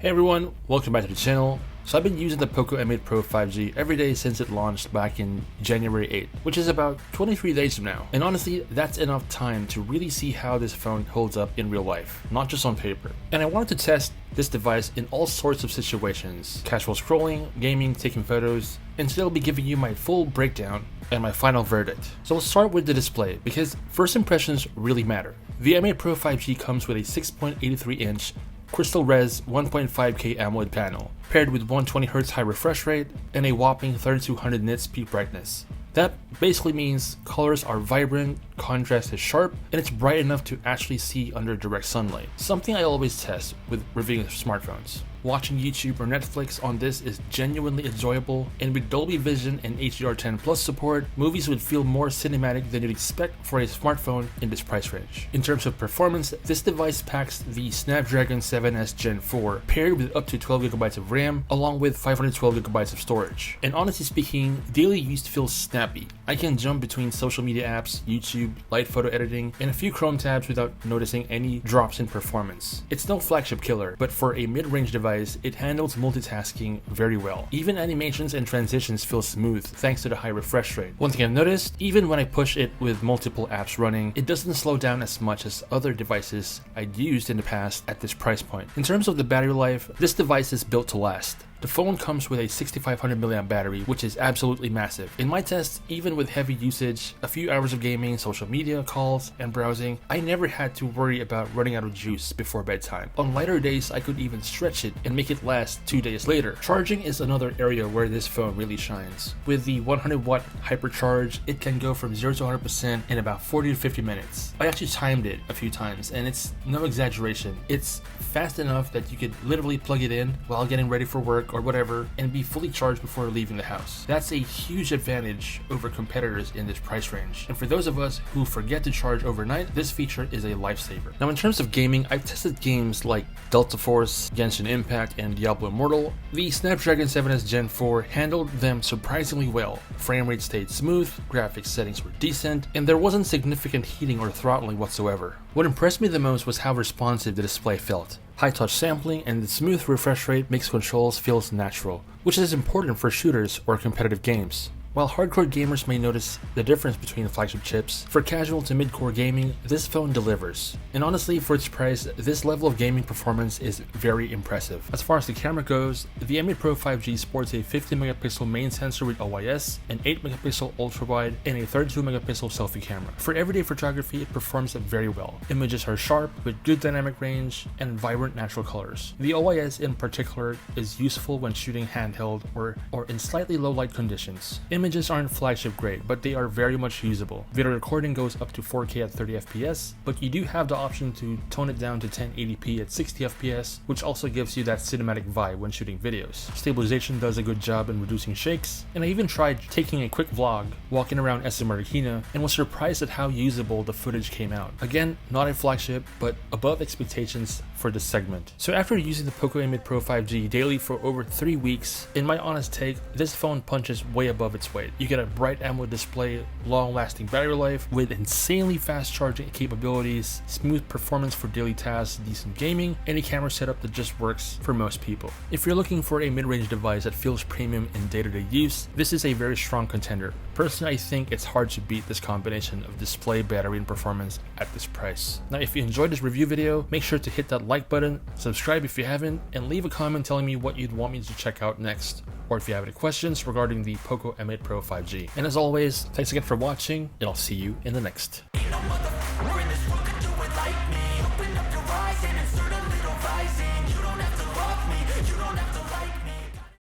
Hey everyone, welcome back to the channel. So I've been using the POCO M8 Pro 5G every day since it launched back in January 8th, which is about 23 days from now. And honestly, that's enough time to really see how this phone holds up in real life, not just on paper. And I wanted to test this device in all sorts of situations: casual scrolling, gaming, taking photos, and today I'll be giving you my full breakdown and my final verdict. So we'll start with the display, because first impressions really matter. The M8 Pro 5G comes with a 6.83-inch Crystal Res 1.5K AMOLED panel, paired with 120Hz high refresh rate and a whopping 3200 nits peak brightness. That basically means colors are vibrant, contrast is sharp, and it's bright enough to actually see under direct sunlight, something I always test with reviewing smartphones. Watching YouTube or Netflix on this is genuinely enjoyable, and with Dolby Vision and HDR10 Plus support, movies would feel more cinematic than you'd expect for a smartphone in this price range. In terms of performance, this device packs the Snapdragon 7S Gen 4, paired with up to 12GB of RAM, along with 512GB of storage. And honestly speaking, daily use feels snappy. I can jump between social media apps, YouTube, light photo editing, and a few Chrome tabs without noticing any drops in performance. It's no flagship killer, but for a mid-range device, it handles multitasking very well. Even animations and transitions feel smooth thanks to the high refresh rate. One thing I've noticed, even when I push it with multiple apps running, it doesn't slow down as much as other devices I'd used in the past at this price point. In terms of the battery life, this device is built to last. The phone comes with a 6500 mAh battery, which is absolutely massive. In my tests, even with heavy usage, a few hours of gaming, social media, calls, and browsing, I never had to worry about running out of juice before bedtime. On lighter days, I could even stretch it and make it last 2 days later. Charging is another area where this phone really shines. With the 100-watt hypercharge, it can go from 0 to 100% in about 40 to 50 minutes. I actually timed it a few times, and it's no exaggeration. It's fast enough that you could literally plug it in while getting ready for work or whatever and be fully charged before leaving the house. That's a huge advantage over competitors in this price range. And for those of us who forget to charge overnight, this feature is a lifesaver. Now in terms of gaming, I've tested games like Delta Force, Genshin Impact, and Diablo Immortal. The Snapdragon 7S Gen 4 handled them surprisingly well. Frame rate stayed smooth, graphics settings were decent, and there wasn't significant heating or throttling whatsoever. What impressed me the most was how responsive the display felt. High touch sampling and the smooth refresh rate makes controls feel natural, which is important for shooters or competitive games. While hardcore gamers may notice the difference between flagship chips, for casual to mid-core gaming, this phone delivers. And honestly, for its price, this level of gaming performance is very impressive. As far as the camera goes, the M8 Pro 5G sports a 50-megapixel main sensor with OIS, an 8-megapixel ultra-wide, and a 32-megapixel selfie camera. For everyday photography, it performs very well. Images are sharp, with good dynamic range, and vibrant natural colors. The OIS in particular is useful when shooting handheld or in slightly low light conditions. Images aren't flagship grade, but they are very much usable. Video recording goes up to 4K at 30 FPS, but you do have the option to tone it down to 1080p at 60 FPS, which also gives you that cinematic vibe when shooting videos. Stabilization does a good job in reducing shakes, and I even tried taking a quick vlog walking around SM Marikina and was surprised at how usable the footage came out. Again, not a flagship, but above expectations for this segment. So after using the POCO M8 Pro 5G daily for over 3 weeks, in my honest take, this phone punches way above its weight. You get a bright AMOLED display, long-lasting battery life with insanely fast charging capabilities, smooth performance for daily tasks, decent gaming, and a camera setup that just works for most people. If you're looking for a mid-range device that feels premium in day-to-day use, this is a very strong contender. Personally, I think it's hard to beat this combination of display, battery, and performance at this price. Now, if you enjoyed this review video, make sure to hit that like button, subscribe if you haven't, and leave a comment telling me what you'd want me to check out next, or if you have any questions regarding the POCO M8 Pro 5G. And as always, thanks again for watching, and I'll see you in the next.